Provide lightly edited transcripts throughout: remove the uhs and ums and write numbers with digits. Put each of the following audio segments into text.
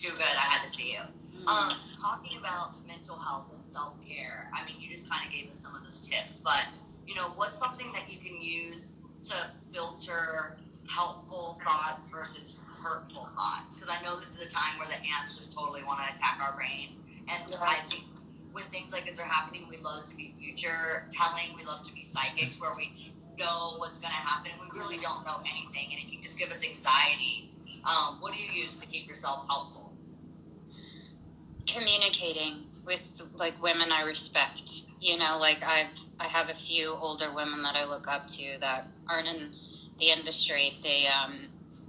Too good. I had to see you. Mm. Talking about mental health and self-care, I mean, you just kind of gave us some of those tips, but, what's something that you can use to filter helpful thoughts versus hurtful thoughts? Because I know this is a time where the ants just totally want to attack our brain. And I think when things like this are happening, we love to be future telling. We love to be psychics where we know what's going to happen. We really don't know anything, and it can just give us anxiety. What do you use to keep yourself helpful? Communicating with like women I respect. Like I have a few older women that I look up to that aren't in the industry.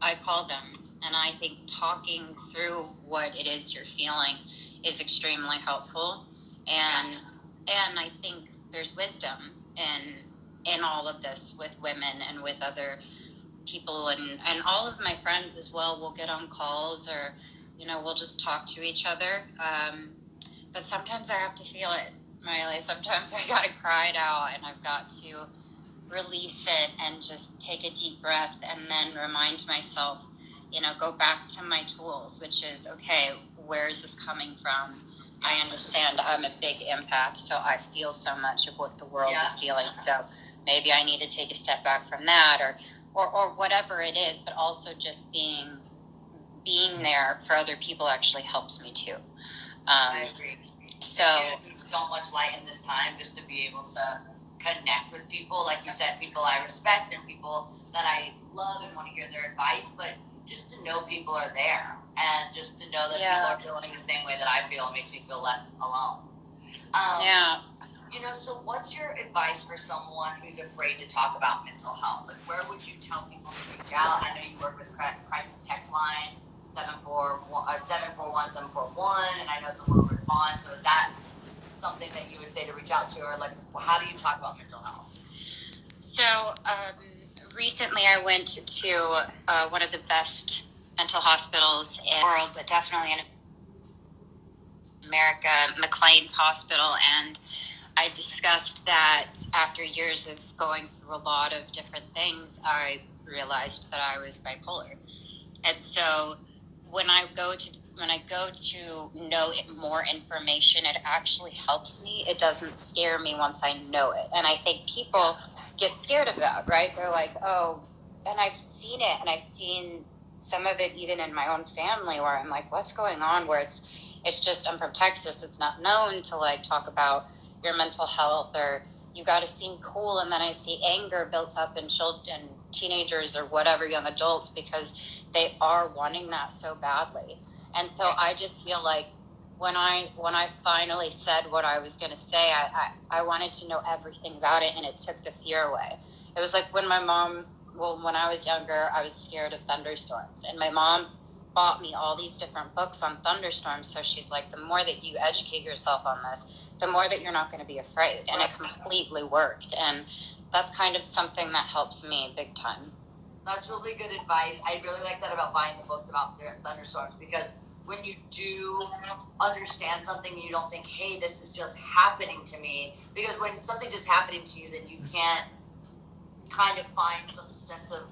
I call them, and I think talking through what it is you're feeling is extremely helpful. And I think there's wisdom in all of this with women and with other people, and all of my friends as well will get on calls, or we'll just talk to each other. But sometimes I have to feel it, Miley. Sometimes I gotta cry it out, and I've got to release it and just take a deep breath, and then remind myself, go back to my tools, which is, okay, where is this coming from? I understand I'm a big empath, so I feel so much of what the world is feeling. So maybe I need to take a step back from that, or whatever it is. But also just being there for other people actually helps me too. I agree. So so much light in this time just to be able to connect with people, like you said, people I respect and people that I love and want to hear their advice, but just to know people are there, and just to know that people are feeling the same way that I feel makes me feel less alone. So what's your advice for someone who's afraid to talk about mental health? Like, where would you tell people to reach out? I know you work with Crisis Text Line 741-741, and I know someone will respond. So is that something that you would say to reach out to, or like, how do you talk about mental health? So recently I went to one of the best mental hospitals in the world, but definitely in America, McLean's Hospital, and I discussed that after years of going through a lot of different things, I realized that I was bipolar. And so when I go to know more information, it actually helps me. It doesn't scare me once I know it. And I think people get scared of that, right? They're like, oh, and I've seen it, and I've seen some of it even in my own family where I'm like, what's going on? Where it's just, I'm from Texas. It's not known to like talk about your mental health, or you got to seem cool. And then I see anger built up in children, teenagers, or whatever, young adults, because they are wanting that so badly. And so I just feel like when I finally said what I was going to say, I wanted to know everything about it, and it took the fear away. It was like when when I was younger, I was scared of thunderstorms, and my mom bought me all these different books on thunderstorms. So she's like, the more that you educate yourself on this, the more that you're not going to be afraid. And it completely worked. And that's kind of something that helps me big time. That's really good advice. I really like that about buying the books about thunderstorms, because when you do understand something, you don't think, hey, this is just happening to me. Because when something is happening to you, then you can't kind of find some sense of,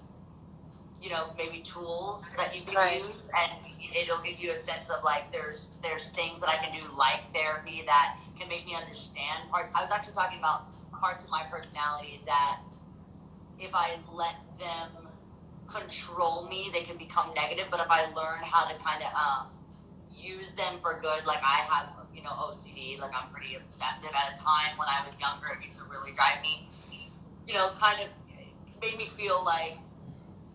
maybe tools that you can use, and it'll give you a sense of like, there's things that I can do, like therapy, that can make me understand parts. I was actually talking about parts of my personality that if I let them control me, they can become negative. But if I learn how to kind of use them for good, like I have, OCD, like I'm pretty obsessive. At a time when I was younger, it used to really drive me, kind of made me feel like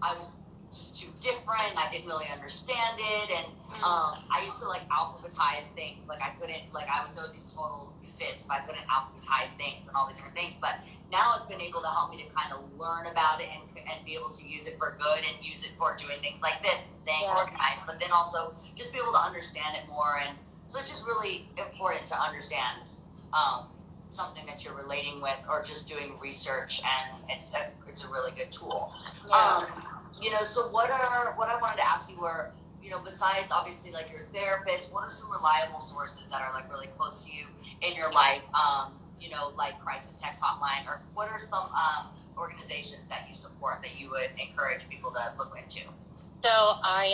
I was just too different. I didn't really understand it, and I used to like alphabetize things. Like I would throw these total fits if I couldn't alphabetize things and all these different things. But now it's been able to help me to kind of learn about it and be able to use it for good, and use it for doing things like this and staying organized. But then also just be able to understand it more, and so it's just really important to understand something that you're relating with, or just doing research, and it's a really good tool. So what I wanted to ask you were, besides obviously like your therapist, what are some reliable sources that are like really close to you in your life? Like Crisis Text Hotline, or what are some organizations that you support that you would encourage people to look into? So I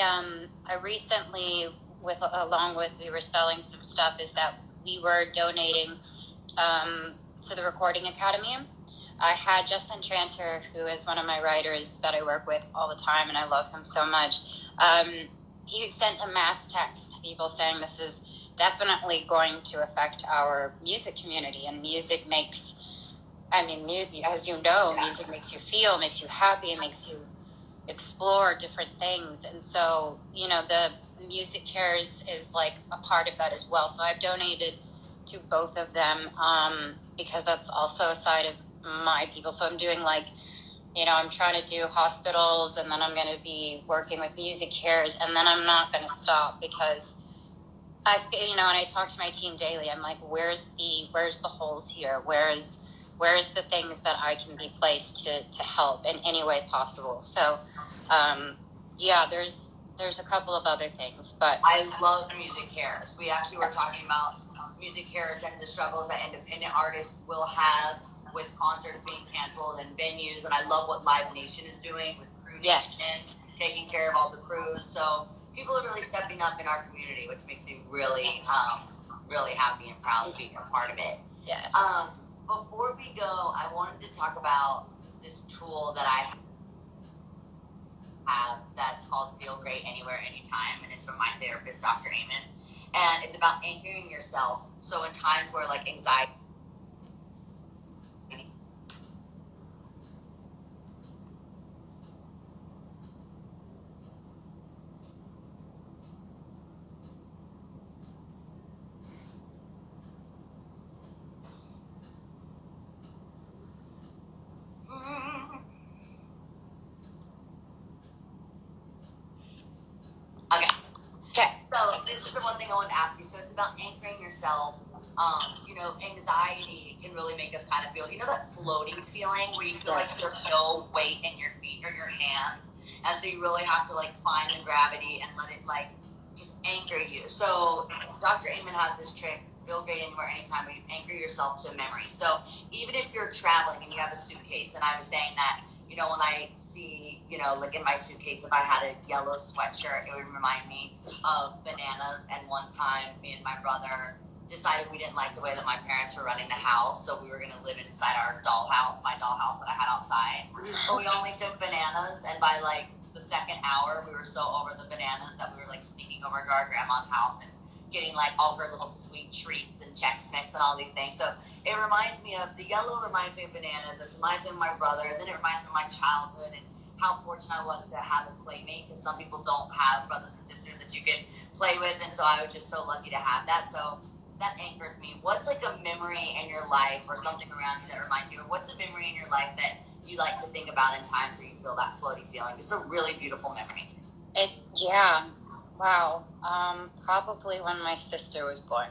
recently along with we were selling some stuff, is that we were donating to the Recording Academy. I had Justin Tranter, who is one of my writers that I work with all the time, and I love him so much. He sent a mass text to people saying this is definitely going to affect our music community, and music makes, as you know, music makes you feel, makes you happy, makes you explore different things. And so, the Music Cares is like a part of that as well. So I've donated to both of them because that's also a side of my people. So I'm doing I'm trying to do hospitals, and then I'm going to be working with Music Cares, and then I'm not going to stop because and I talk to my team daily. I'm like, where's the holes here? Where's the things that I can be placed to help in any way possible? So, there's a couple of other things, but I love Music Cares. We actually were talking about Music Cares and the struggles that independent artists will have with concerts being canceled and venues, and I love what Live Nation is doing with Crew Nation, taking care of all the crews. So people are really stepping up in our community, which makes me really, really happy and proud to be a part of it. Yes. Before we go, I wanted to talk about this tool that I have that's called Feel Great Anywhere, Anytime, and it's from my therapist, Dr. Amen. And it's about anchoring yourself. So in times where anxiety, Okay. So this is the one thing I wanted to ask you. So it's about anchoring yourself. Anxiety can really make us kind of feel, that floating feeling where you feel like there's no weight in your feet or your hands. And so you really have to find the gravity and let it just anchor you. So Dr. Amen has this trick, Feel Great Anywhere, Anytime, where you anchor yourself to a memory. So even if you're traveling and you have a suitcase, and I was saying that, when I see, in my suitcase, if I had a yellow sweatshirt, it would remind me of bananas. And one time, me and my brother decided we didn't like the way that my parents were running the house, so we were going to live inside our my dollhouse that I had outside. But we only took bananas, and by the second hour, we were so over the bananas that we were sneaking over to our grandma's house and getting all her little sweet treats and Chex Mix and all these things. So it reminds me of, the yellow reminds me of bananas, it reminds me of my brother, and then it reminds me of my childhood and how fortunate I was to have a playmate, because some people don't have brothers and sisters that you can play with, and so I was just so lucky to have that. So that anchors me. What's a memory in your life or something around you that reminds you, or what's a memory in your life that you like to think about in times where you feel that floaty feeling? It's a really beautiful memory. Wow. Probably when my sister was born,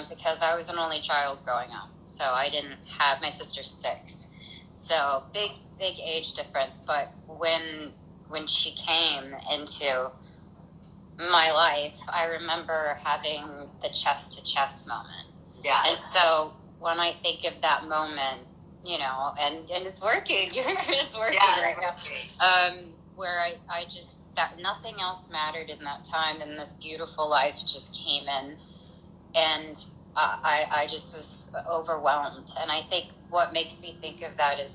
because I was an only child growing up, so I didn't have, my sister's 6, so big age difference. But when she came into my life, I remember having the chest to chest moment. Yeah. And so when I think of that moment, and it's working, it's working right now, where I just, that nothing else mattered in that time, and this beautiful life just came in, and I just was overwhelmed. And I think what makes me think of that is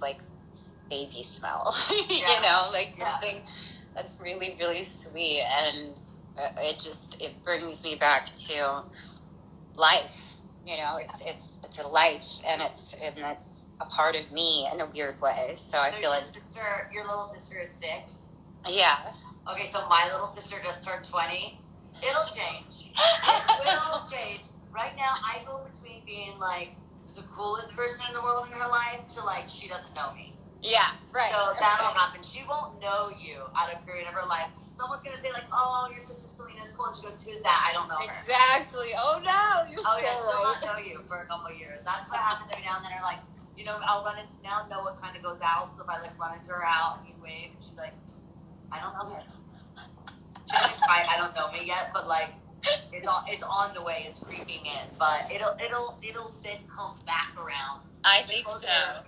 baby smell, something that's really, really sweet, and it brings me back to life. It's a life, and it's a part of me in a weird way. So I feel your little sister is 6. Yeah. Okay, so my little sister just turned 20. It'll change. It will change. Right now, I go between being the coolest person in the world in her life to she doesn't know me. Yeah, right. So that'll happen. She won't know you at a period of her life. Someone's gonna say oh, your sister Selena is cool, and she goes, who's that? I don't know her. Exactly. Oh no, she'll not know you for a couple of years. That's what happens every now and then. I'll run into, now know what kind of goes out. So if I run into her out and you wave, and she's I don't know her. She doesn't quite, I don't know me yet, but it's on the way. It's creeping in, but it'll then come back around. I think so.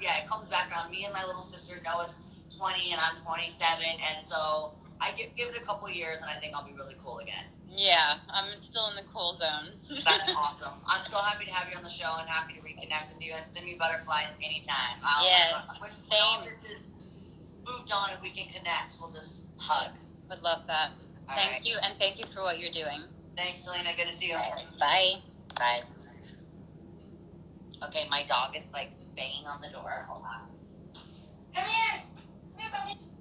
Yeah, it comes back around. Me and my little sister Noah's 20 and I'm 27, and so I give it a couple of years, and I think I'll be really cool again. Yeah, I'm still in the cool zone. That's awesome. I'm so happy to have you on the show and happy to reconnect with you and send me butterflies anytime. When all this is moved on, if we can connect, we'll just hug. Would love that. Thank you, and thank you for what you're doing. Thanks, Selena. Good to see you. Bye. Bye. Okay, my dog is like banging on the door. Hold on. Come here. Come here, puppy.